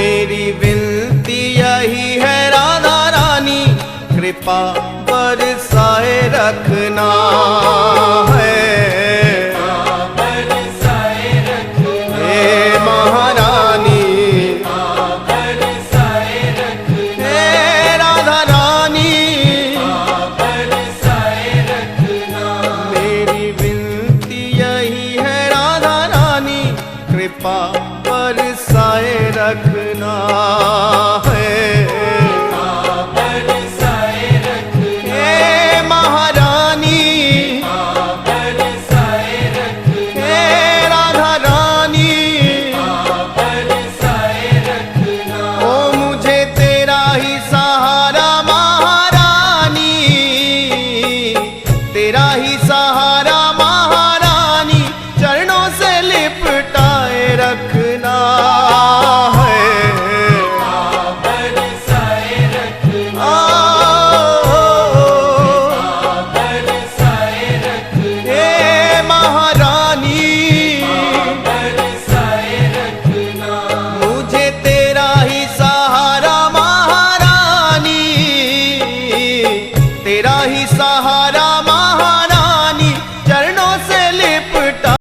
मेरी विनती यही है राधा रानी, कृपा बरसाए रखना है। हे महारानी, हे राधा रानी, मेरी विनती यही है राधा रानी, कृपा बरसाए रखना है। हे महारानी, हे राधा रानी, ओ मुझे तेरा ही सहारा महारानी, तेरा ही सहारा महारानी, चरणों से लिपटाए रखना है। हे महारानी, मुझे तेरा ही सहारा महारानी, तेरा ही सहारा